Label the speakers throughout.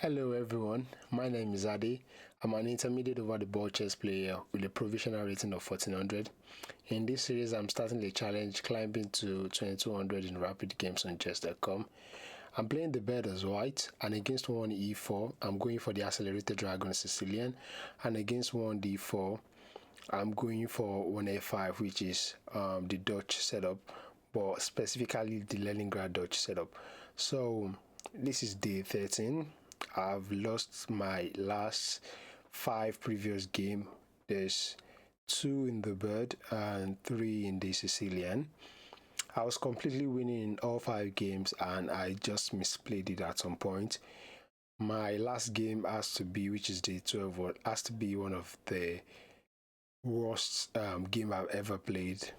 Speaker 1: Hello everyone, my name is Adi. I'm an intermediate over the ball chess player with a provisional rating of 1400. In this series, I'm starting the challenge climbing to 2200 in rapid games on chess.com. I'm playing the bed as white, and against one e4, I'm going for the accelerated dragon Sicilian, and against one d4, I'm going for one a5, which is the Dutch setup, but specifically the Leningrad Dutch setup. So this is day 13. I've lost my last 5 previous game. There's 2 in the bird and 3 in the Sicilian. I was completely winning in all 5 games and I just misplayed it at some point. My last game has to be, which is day 12, has to be one of the worst game I've ever played.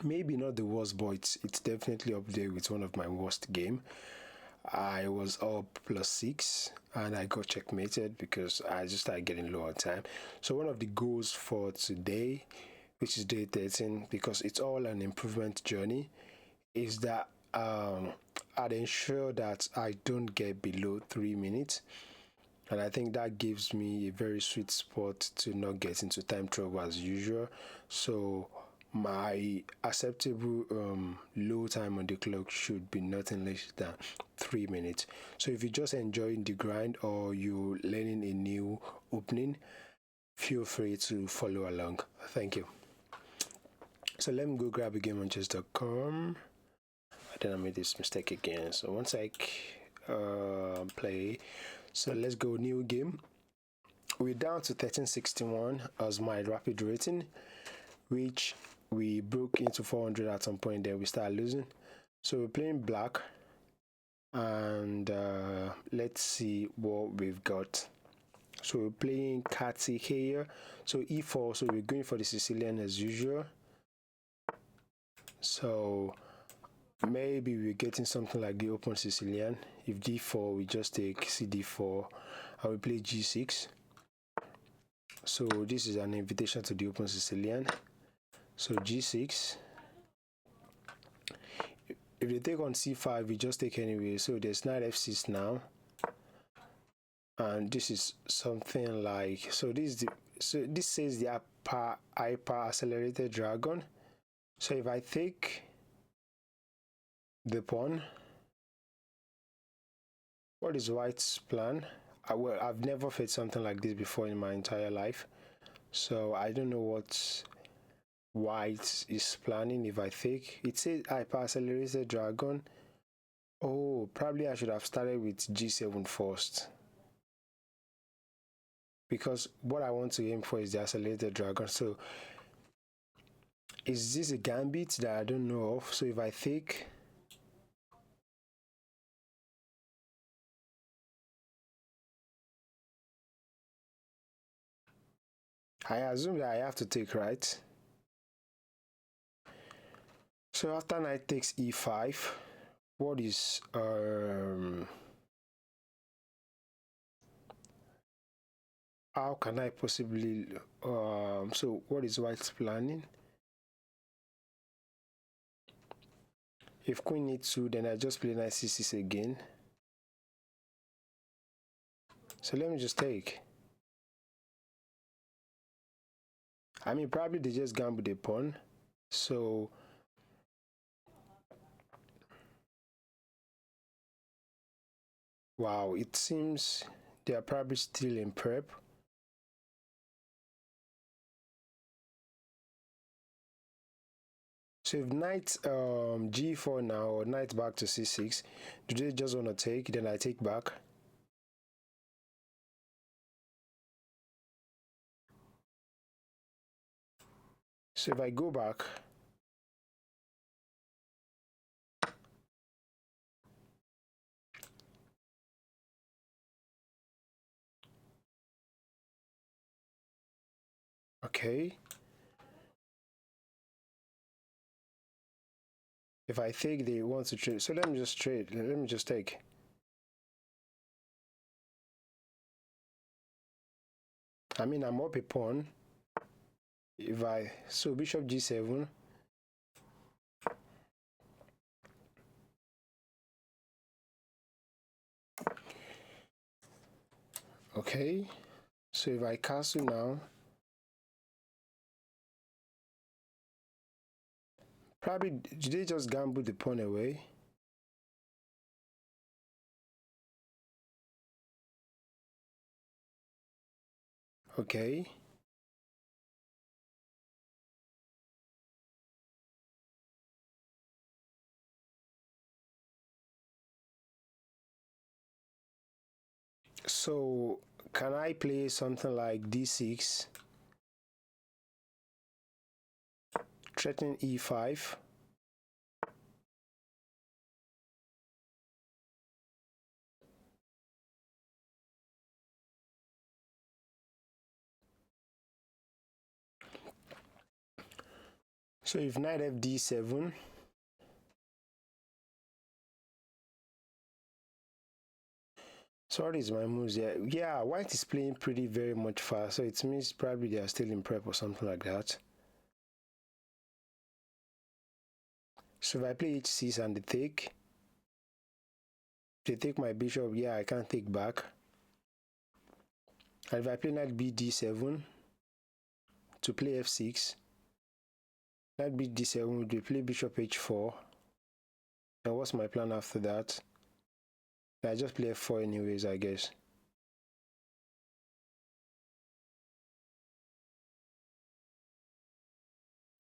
Speaker 1: Maybe not the worst, but it's definitely up there with one of my worst game. I was up +6 and I got checkmated because I just started getting low on time. So one of the goals for today, which is day 13, because it's all an improvement journey, is that I'd ensure that I don't get below 3 minutes. And I think that gives me a very sweet spot to not get into time trouble as usual. So my acceptable low time on the clock should be nothing less than 3 minutes. So if you're just enjoying the grind or you're learning a new opening, feel free to follow along. Thank you. So let me go grab a game on chess.com. Then I made this mistake again. So once I play, so let's go new game. We're down to 1361 as my rapid rating, which we broke into 400 at some point. Then we start losing. So we're playing black, and let's see what we've got. So we're playing Kati here. So e4. So we're going for the Sicilian as usual. So maybe we're getting something like the open Sicilian. If d4, we just take cd4 and we play g6. So this is an invitation to the open Sicilian. So g6. If they take on c5, we just take anyway. So there's knight f6 now. And this is something like, so this says the hyper accelerated dragon. So if I take the pawn, what is white's plan? Well, I've never faced something like this before in my entire life, so I don't know what white is planning. If I take, it says hyper accelerated dragon. Oh, probably I should have started with g7 first, because what I want to aim for is the accelerated dragon. So is this a gambit that I don't know of? So if I take, I assume that I have to take, right? So after knight takes e5, what is how can I possibly so what is white's planning? If queen e2, then I just play knight c6 again. So let me just take. I mean, probably they just gamble the pawn. So wow, it seems they are probably still in prep. So if knight g4 now, or knight back to c6, do they just want to take? Then I take back. So if I go back, okay. If I take, they want to trade. So let me just trade. Let me just take. I mean, I'm up a pawn. If I, so bishop g7. Okay, so if I castle now, probably did they just gamble the pawn away? Okay. So can I play something like d6, threaten e5? So if knight fd7, so what is my moves here? Yeah, white is playing pretty very much fast, so it means probably they are still in prep or something like that. So if I play h6 and they take my bishop, yeah, I can't take back. And if I play knight bd7 to play f6, knight bd7 would play bishop h4. And what's my plan after that? I just play f4 anyways, I guess.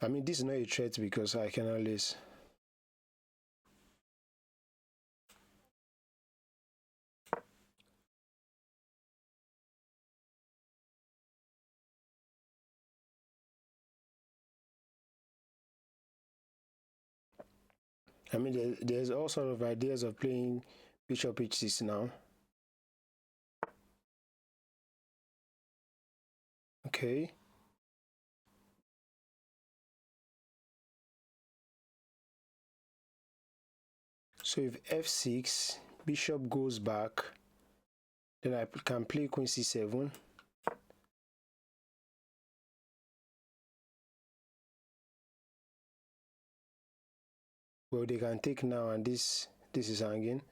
Speaker 1: I mean, this is not a threat because I can always... I mean, there's all sort of ideas of playing bishop h6 now. Okay. So if f6, bishop goes back, then I can play queen c7. Well, they can take now, and this is hanging.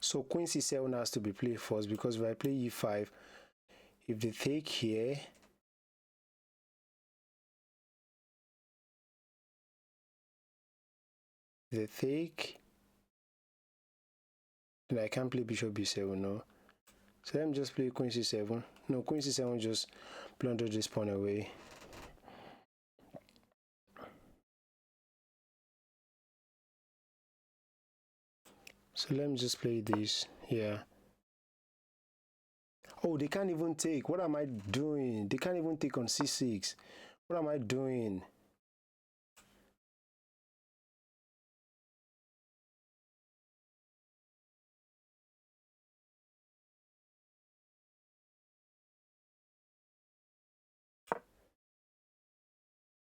Speaker 1: So queen c7 has to be played first, because if I play e5, if they take here, they take, then I can't play bishop b7, no. So let me just play queen c7. No, queen c7 just plunder this pawn away. So let me just play this. Yeah. Oh, they can't even take. What am I doing? They can't even take on c6. What am I doing?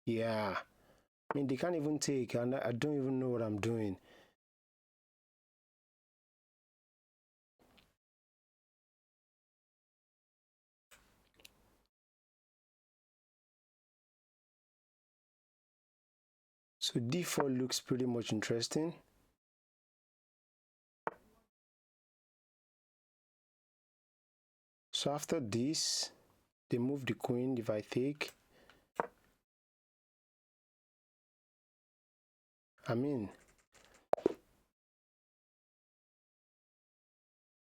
Speaker 1: Yeah. I mean, they can't even take, and I don't even know what I'm doing. So d4 looks pretty much interesting. So after this, they move the queen if I take. I mean,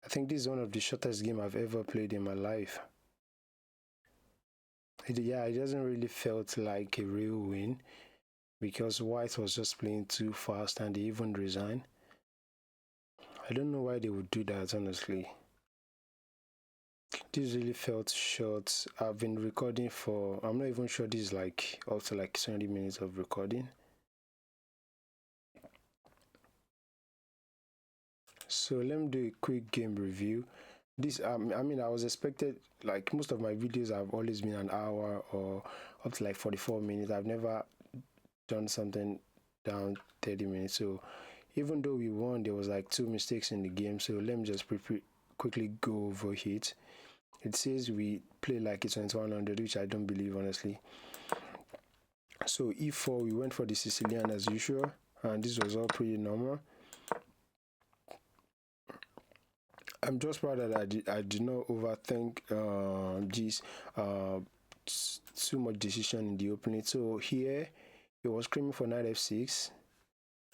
Speaker 1: I think this is one of the shortest games I've ever played in my life. Yeah, it doesn't really felt like a real win, because white was just playing too fast and they even resigned. I don't know why they would do that, honestly. This really felt short. I've been recording for, I'm not even sure this is like up to like 70 minutes of recording. So let me do a quick game review. This I mean, I was expected, like most of my videos have always been an hour or up to like 44 minutes. I've never done something down 30 minutes. So even though we won, there was like 2 mistakes in the game. So let me just quickly quickly go over it. It says we play like it's 2100, which I don't believe, honestly. So e4, we went for the Sicilian as usual, and this was all pretty normal. I'm just proud that I did not overthink too much decision in the opening. So here it was screaming for knight f6,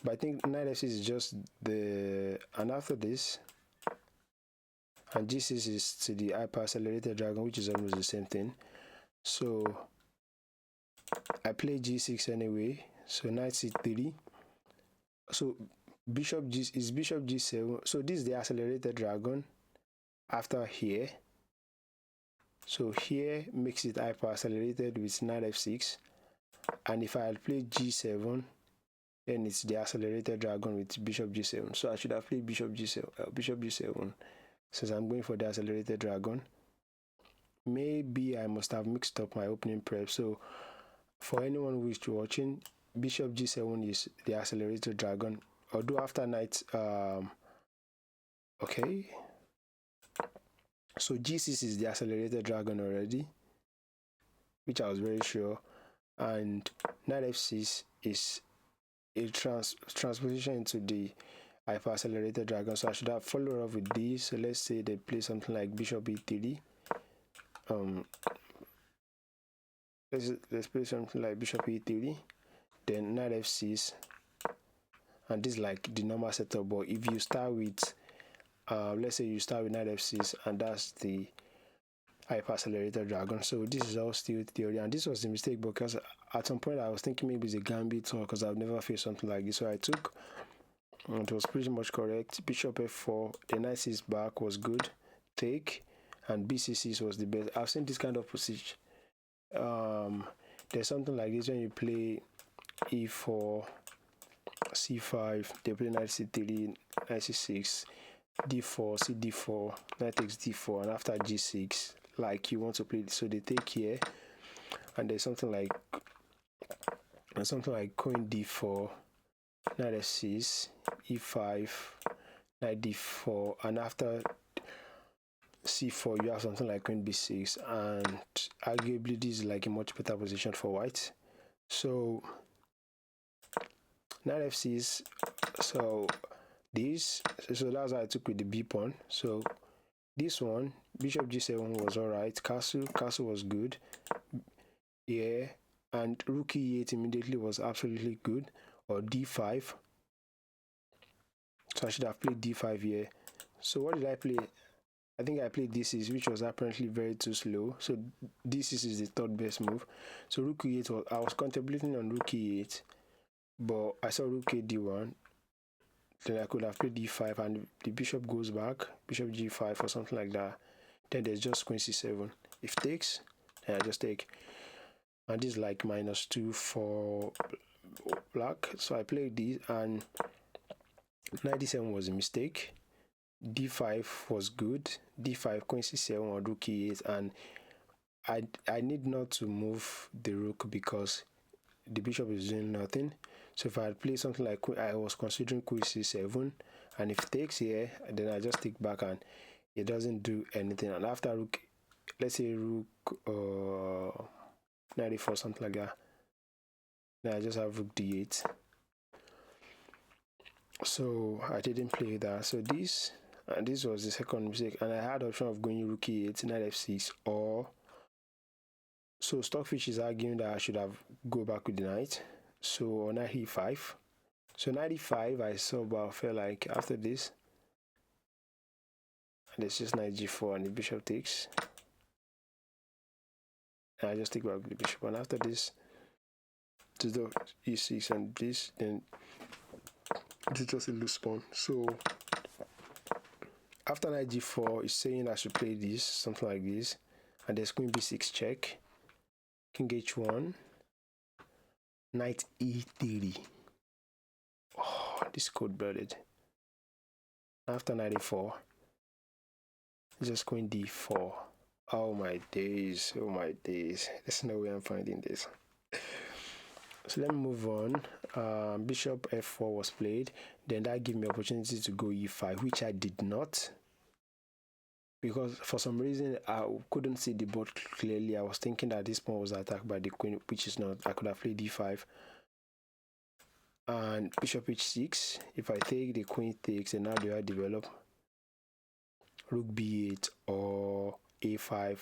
Speaker 1: but I think knight f6 is just and after this, and g6 is to the hyper accelerated dragon, which is almost the same thing. So I play g6 anyway. So knight c3. So bishop g7. So this is the accelerated dragon after here. So here makes it hyper accelerated with knight f6, and if I had played g7, then it's the accelerated dragon with bishop g7. So I should have played bishop g7 since I'm going for the accelerated dragon. Maybe I must have mixed up my opening prep. So for anyone who is watching, bishop g7 is the accelerated dragon. Although after knight, okay. So g6 is the accelerated dragon already, which I was very sure, and knight f6 is a transposition into the hyper accelerated dragon. So I should have followed up with this. So let's say they play something like bishop e3. Let's play something like bishop e3, then knight f6, and this is like the normal setup. But if you start with let's say you start with knight f6, and that's the hyper accelerated dragon. So this is all still theory, and this was a mistake because at some point I was thinking maybe it's a gambit, or because I've never faced something like this. So I took, and it was pretty much correct. Bishop f4, the knight c6 back was good, take, and b6 was the best. I've seen this kind of position. There's something like this when you play e4, c5, they play knight c3, knight c6, d4, cd4, knight takes d4, and after g6, like you want to play. So they take here, and there's something like queen d4, knight f6, e5, knight d4, and after c4 you have something like queen b6, and arguably this is like a much better position for white. So knight f6, so that's how I took with the b pawn. So this one, bishop g7 was alright, castle was good, yeah, and rook e8 immediately was absolutely good, or d5. So I should have played d5 here. So what did I play? I think I played d6, which was apparently very too slow. So d6 is the third best move. So rook e8 I was contemplating on rook e8, but I saw rook a d1. Then I could have played d5, and the bishop goes back, bishop g5 or something like that. Then there's just queen c7. If takes, then I just take. And this is like -2 for black. So I played this, and knight d7 was a mistake. d5 was good. d5, queen c7 or rook e8, and I need not to move the rook because the bishop is doing nothing. So if I had played something like I was considering queen c7, and if it takes here, then I just take back and it doesn't do anything. And after rook, let's say rook 94, something like that, then I just have rook d8. So I didn't play that. So this was the second mistake, and I had the option of going rook e8, knight f6, or so Stockfish is arguing that I should have go back with the knight. So knight e5. So knight e5 I saw, but I felt like after this, and it's just knight g4, and the bishop takes. And I just take back with the bishop, and after this, to the e6 and this, then it's just a loose pawn. So after knight g4, it's saying I should play this, something like this, and there's queen b6 check, king h1, knight e3. Oh, this code blooded. After knight e4, just queen d4. Oh my days, there's no way I'm finding this. So let me move on. Bishop f4 was played, then that gave me opportunity to go e5, which I did not. because for some reason I couldn't see the board clearly. I was thinking that this pawn was attacked by the queen, which is not. I could have played d5 and bishop h6. If I take, the queen takes, and now do I develop rook b8 or a5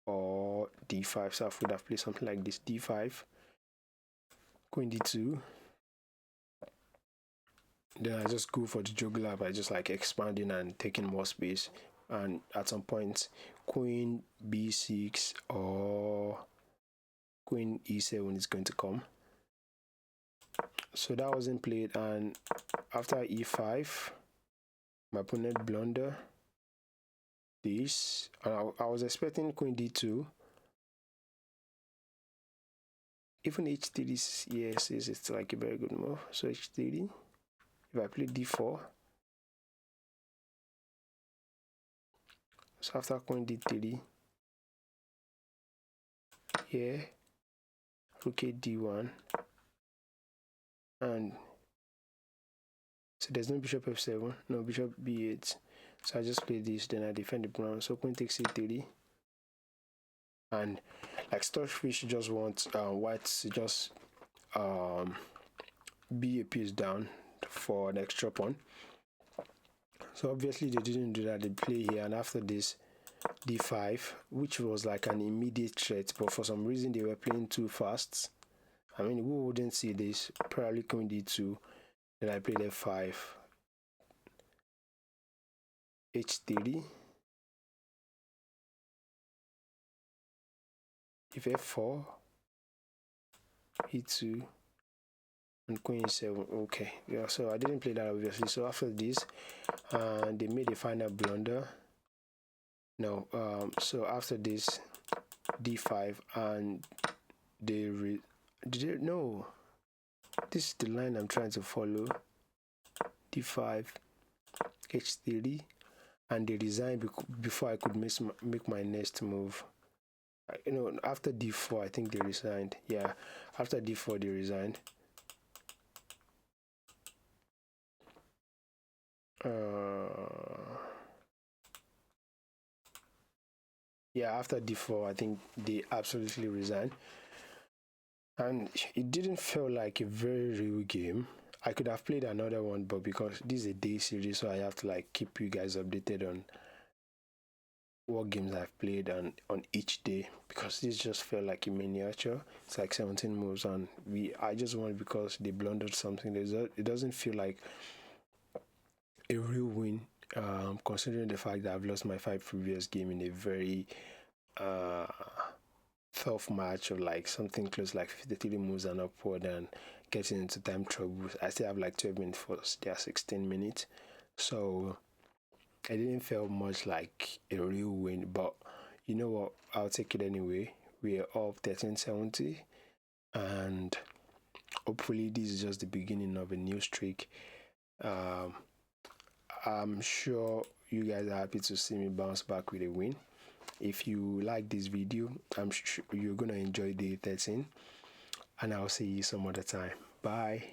Speaker 1: or d5? So I would have played something like this: d5, queen d2. Then I just go for the jugular by just like expanding and taking more space, and at some point queen b6 or queen e7 is going to come. So that wasn't played, and after e5 my opponent blunder this, and I was expecting queen d2. Even h3 is, yes, it's like a very good move. So h3, if I play d4, so after queen d3, here rook a d1, and so there's no bishop f7, no bishop b8, so I just play this, then I defend the pawn. So queen takes c3, and like Stockfish just wants white to just be a piece down for an extra pawn. So obviously they didn't do that. They play here, and after this d5, which was like an immediate threat, but for some reason they were playing too fast. I mean, who wouldn't see this? Probably queen d2, then I played f5, h3, if f4, e2, and queen e7. Okay, yeah, so I didn't play that obviously. So after this, they made a final blunder. No, so after this d5, and they no, this is the line I'm trying to follow. d5, h3, and they resigned before I could make my next move. You know, after d4 I think they resigned. Yeah, after d4 they resigned. Yeah, after d4 I think they absolutely resigned, and it didn't feel like a very real game. I could have played another one, but because this is a day series, so I have to like keep you guys updated on what games I've played and on each day, because this just felt like a miniature. It's like 17 moves, and I just won because they blundered something. It doesn't feel like a real win, considering the fact that I've lost my 5 previous game in a very tough match, or like something close like 53 moves and upward, and getting into time troubles. I still have like 12 minutes for their 16 minutes, so it didn't feel much like a real win. But you know what, I'll take it anyway. We are up 1370, and hopefully this is just the beginning of a new streak. I'm sure you guys are happy to see me bounce back with a win. If you like this video, I'm sure you're gonna enjoy day 13, and I'll see you some other time. Bye.